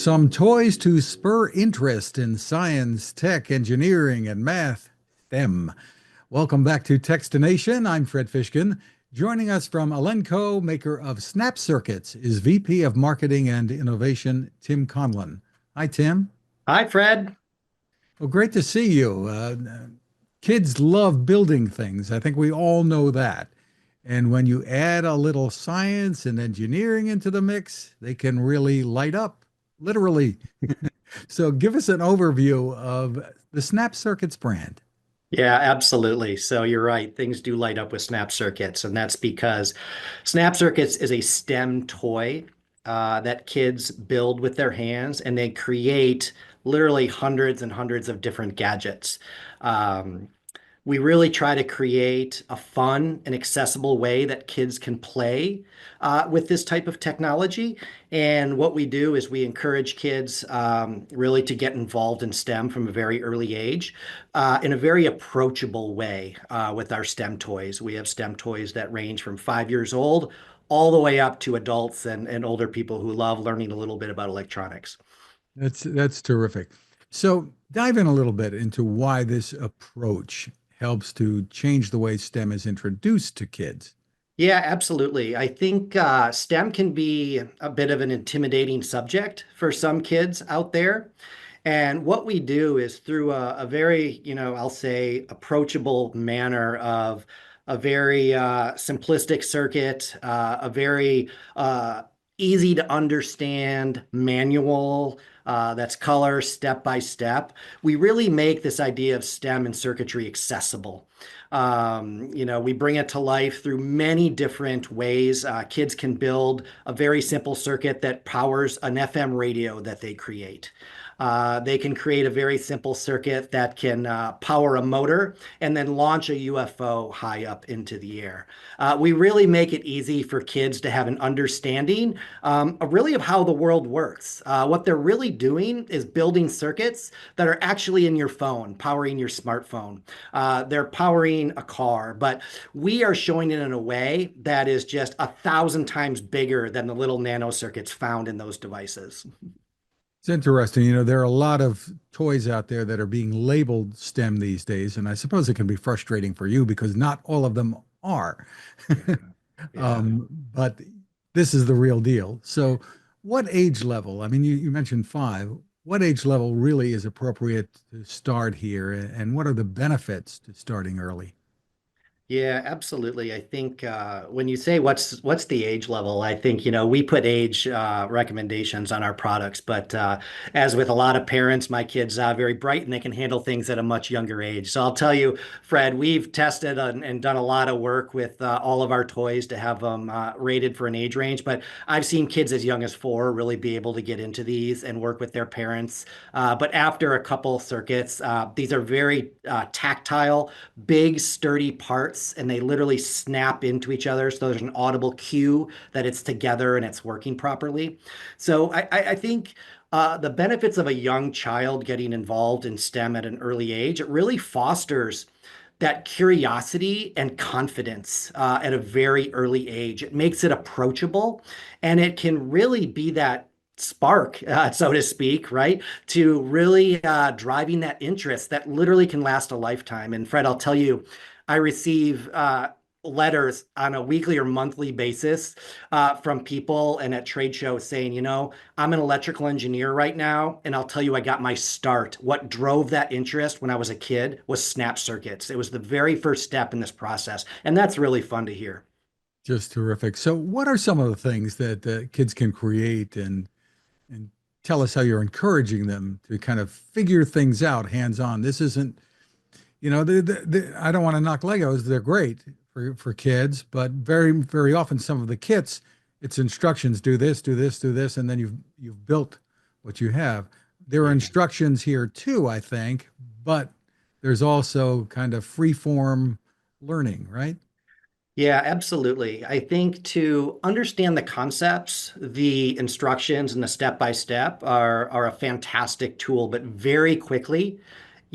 Some toys to spur interest in science, tech, engineering, and math, STEM. Welcome back to Techstination. I'm Fred Fishkin. Joining us from Elenco, maker of Snap Circuits, is VP of Marketing and Innovation, Tim Conlin. Hi, Tim. Hi, Fred. Well, great to see you. Kids love building things. I think we all know that. And when you add a little science and engineering into the mix, they can really light up, literally. So give us an overview of the Snap Circuits brand. Yeah, absolutely. So you're right. Things do light up with Snap Circuits, and that's because Snap Circuits is a STEM toy that kids build with their hands, and they create literally hundreds and hundreds of different gadgets. Um, we really try to create a fun and accessible way that kids can play with this type of technology. And what we do is we encourage kids really to get involved in STEM from a very early age in a very approachable way with our STEM toys. We have STEM toys that range from 5 years old all the way up to adults and older people who love learning a little bit about electronics. That's terrific. So dive in a little bit into why this approach helps to change the way STEM is introduced to kids. Yeah, absolutely. I think STEM can be a bit of an intimidating subject for some kids out there. And what we do is through a very, I'll say approachable manner of a very simplistic circuit, a very easy to understand manual that's color step by step. We really make this idea of STEM and circuitry accessible. We bring it to life through many different ways. Kids can build a very simple circuit that powers an FM radio that they create. They can create a very simple circuit that can power a motor and then launch a UFO high up into the air. We really make it easy for kids to have an understanding, really, of how the world works. What they're really doing is building circuits that are actually in your phone, powering your smartphone. They're powering a car, but we are showing it in a way that is just 1,000 times bigger than the little nano circuits found in those devices. It's interesting. There are a lot of toys out there that are being labeled STEM these days, and I suppose it can be frustrating for you because not all of them are. Yeah. But this is the real deal. So, what age level? I mean, you mentioned five. What age level really is appropriate to start here, and what are the benefits to starting early? Yeah, absolutely. I think when you say what's the age level, I think we put age recommendations on our products, but as with a lot of parents, my kids are very bright and they can handle things at a much younger age. So I'll tell you, Fred, we've tested and done a lot of work with all of our toys to have them rated for an age range. But I've seen kids as young as 4 really be able to get into these and work with their parents. But after a couple circuits, these are very tactile, big, sturdy parts, and they literally snap into each other. So there's an audible cue that it's together and it's working properly. So I think the benefits of a young child getting involved in STEM at an early age, it really fosters that curiosity and confidence at a very early age. It makes it approachable, and it can really be that spark, so to speak, right? To really driving that interest that literally can last a lifetime. And Fred, I'll tell you, I receive letters on a weekly or monthly basis from people and at trade shows saying, I'm an electrical engineer right now, and I'll tell you, I got my start. What drove that interest when I was a kid was snap circuits. It was the very first step in this process, and that's really fun to hear. Just terrific. So, what are some of the things that kids can create and tell us how you're encouraging them to kind of figure things out hands on? This isn't, I don't want to knock Legos. They're great for kids, but very, very often some of the kits, it's instructions, do this, do this, do this, and then you've built what you have. There are Yeah. instructions here too, I think, but there's also kind of free form learning, right? Yeah, absolutely. I think to understand the concepts, the instructions and the step by step are a fantastic tool, but very quickly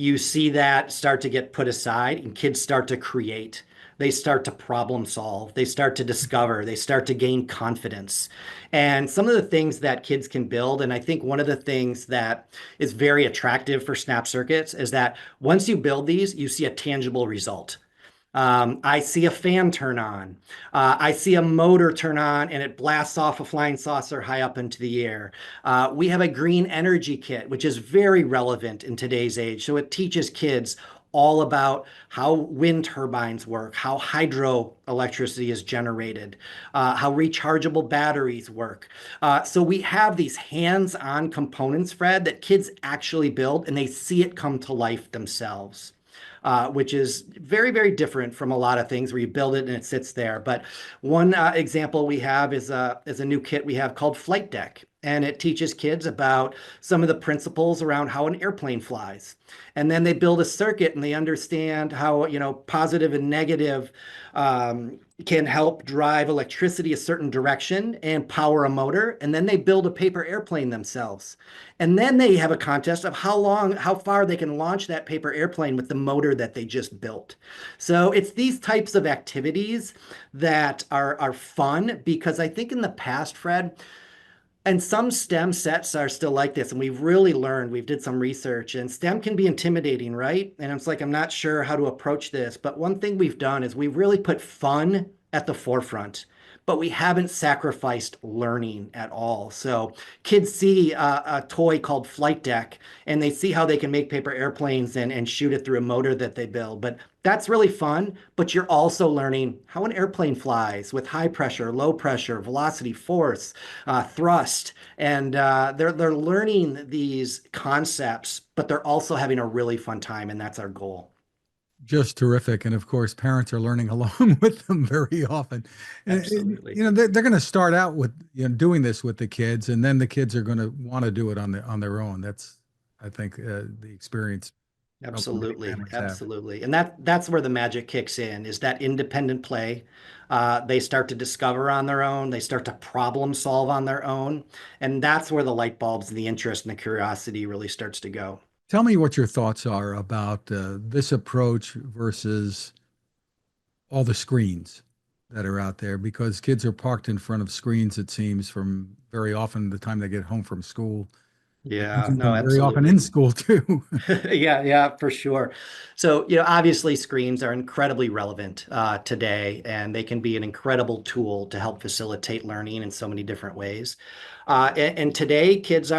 you see that start to get put aside and kids start to create. They start to problem solve. They start to discover. They start to gain confidence. And some of the things that kids can build, and I think one of the things that is very attractive for snap circuits is that once you build these, you see a tangible result. I see a fan turn on. I see a motor turn on and it blasts off a flying saucer high up into the air. We have a green energy kit, which is very relevant in today's age. So it teaches kids all about how wind turbines work, how hydroelectricity is generated, how rechargeable batteries work. So we have these hands-on components, Fred, that kids actually build and they see it come to life themselves. Which is very, very different from a lot of things where you build it and it sits there. But one example we have is a new kit we have called Flight Deck. And it teaches kids about some of the principles around how an airplane flies. And then they build a circuit and they understand how, positive and negative can help drive electricity a certain direction and power a motor. And then they build a paper airplane themselves. And then they have a contest of how far they can launch that paper airplane with the motor that they just built. So it's these types of activities that are fun because I think in the past, Fred, and some STEM sets are still like this. And we've really learned, we've did some research and STEM can be intimidating, right? And it's like, I'm not sure how to approach this. But one thing we've done is we've really put fun at the forefront, but we haven't sacrificed learning at all. So kids see a toy called Flight Deck and they see how they can make paper airplanes and shoot it through a motor that they build. But that's really fun, but you're also learning how an airplane flies with high pressure, low pressure, velocity, force, thrust, and they're learning these concepts, but they're also having a really fun time, and that's our goal. Just terrific. And of course, parents are learning along with them very often. Absolutely. They're going to start out with doing this with the kids, and then the kids are going to want to do it on their own. That's, I think, the experience probably many Absolutely, families have. absolutely. And that's where the magic kicks in, is that independent play. They start to discover on their own, they start to problem solve on their own, and that's where the light bulbs and the interest and the curiosity really starts to go. Tell me what your thoughts are about this approach versus all the screens that are out there, because kids are parked in front of screens, it seems, from very often the time they get home from school, and Yeah, using no, them very often in absolutely. school too. Yeah, yeah, for sure. So, obviously screens are incredibly relevant today, and they can be an incredible tool to help facilitate learning in so many different ways. And today, kids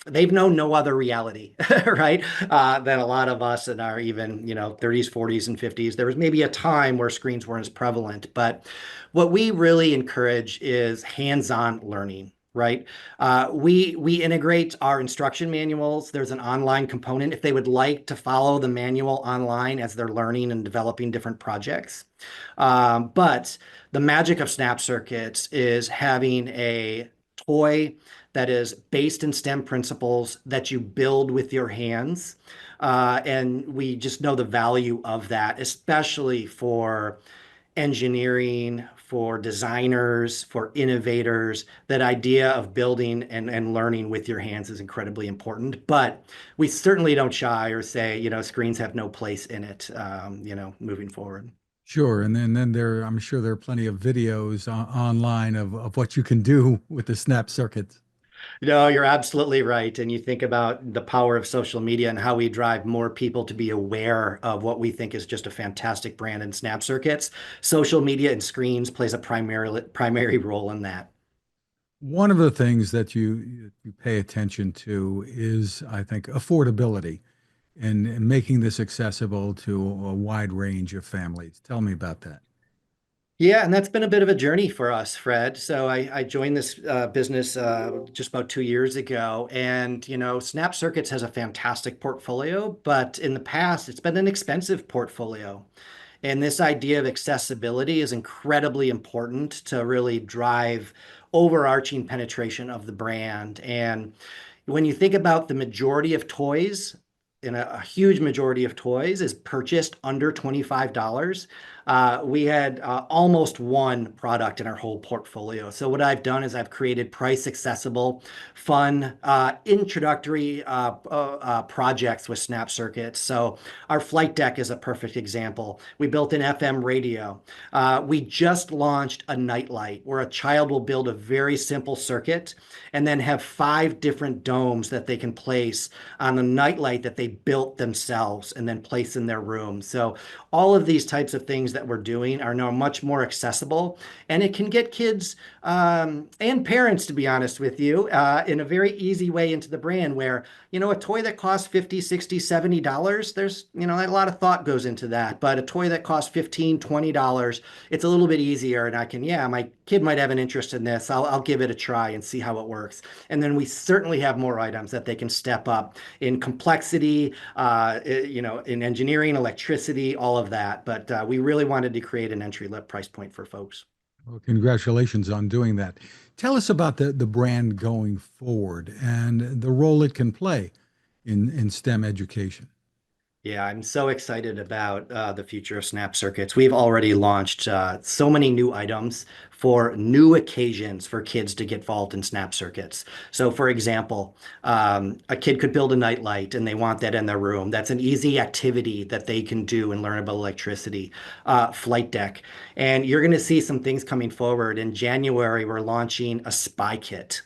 they've known no other reality, right? Than a lot of us in our even, 30s, 40s, and 50s. There was maybe a time where screens weren't as prevalent, but what we really encourage is hands-on learning. Right. We integrate our instruction manuals. There's an online component if they would like to follow the manual online as they're learning and developing different projects. But the magic of Snap Circuits is having a toy that is based in STEM principles that you build with your hands. And we just know the value of that, especially for engineering, for designers, for innovators. That idea of building and learning with your hands is incredibly important. But we certainly don't shy or say, screens have no place in it, moving forward. Sure. And then I'm sure there are plenty of videos online of what you can do with the snap circuits. No, you're absolutely right. And you think about the power of social media and how we drive more people to be aware of what we think is just a fantastic brand in Snap Circuits. Social media and screens plays a primary role in that. One of the things that you pay attention to is, I think, affordability and making this accessible to a wide range of families. Tell me about that. Yeah, and that's been a bit of a journey for us, Fred. So I joined this business just about 2 years ago, and Snap Circuits has a fantastic portfolio, but in the past, it's been an expensive portfolio. And this idea of accessibility is incredibly important to really drive overarching penetration of the brand. And when you think about the majority of toys and a huge majority of toys is purchased under $25. We had almost one product in our whole portfolio. So what I've done is I've created price accessible, fun, introductory projects with Snap Circuits. So our flight deck is a perfect example. We built an FM radio. We just launched a nightlight where a child will build a very simple circuit and then have 5 different domes that they can place on the nightlight that they built themselves and then place in their room. So all of these types of things that we're doing are now much more accessible, and it can get kids and parents, to be honest with you, in a very easy way into the brand where, a toy that costs 50, 60, $70, there's, a lot of thought goes into that. But a toy that costs 15, $20, it's a little bit easier. And I can, yeah, my kid might have an interest in this. I'll give it a try and see how it works. And then we certainly have more items that they can step up in complexity, in engineering, electricity, all of that. But we really wanted to create an entry price point for folks. Well, congratulations on doing that. Tell us about the brand going forward and the role it can play in STEM education. Yeah, I'm so excited about the future of Snap Circuits. We've already launched so many new items for new occasions for kids to get involved in Snap Circuits. So, for example, a kid could build a nightlight and they want that in their room. That's an easy activity that they can do and learn about electricity. Flight deck. And you're going to see some things coming forward. In January, we're launching a spy kit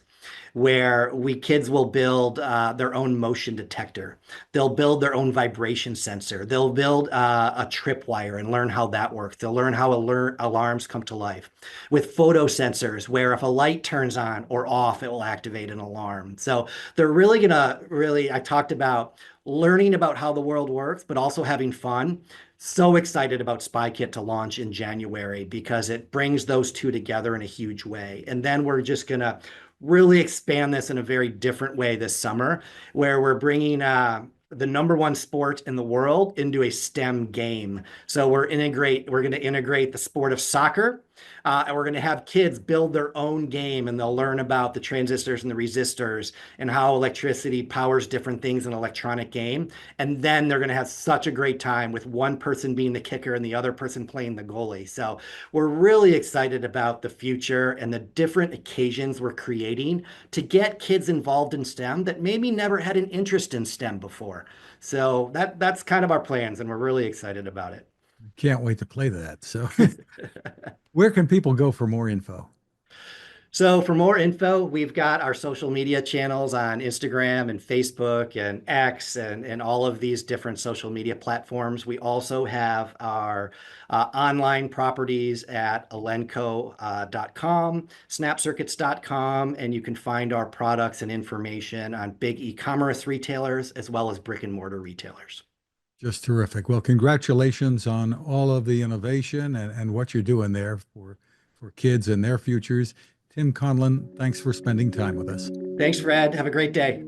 where we kids will build their own motion detector. They'll build their own vibration sensor. They'll build a tripwire and learn how that works. They'll learn how alarms come to life. With photo sensors, where if a light turns on or off, it will activate an alarm. So they're really I talked about learning about how the world works, but also having fun. So excited about Spy Kit to launch in January because it brings those two together in a huge way. And then we're just going to really expand this in a very different way this summer, where we're bringing the number one sport in the world into a STEM game. So we're going to integrate the sport of soccer, and we're going to have kids build their own game, and they'll learn about the transistors and the resistors and how electricity powers different things in an electronic game. And then they're going to have such a great time with one person being the kicker and the other person playing the goalie. So we're really excited about the future and the different occasions we're creating to get kids involved in STEM that maybe never had an interest in STEM before. So that's kind of our plans, and we're really excited about it. Can't wait to play that. So, where can people go for more info? So for more info, we've got our social media channels on Instagram and Facebook and X and all of these different social media platforms. We also have our online properties at elenco.com, snapcircuits.com, and you can find our products and information on big e-commerce retailers as well as brick and mortar retailers. Just terrific. Well, congratulations on all of the innovation and what you're doing there for kids and their futures. Tim Conlin, thanks for spending time with us. Thanks, Fred. Have a great day.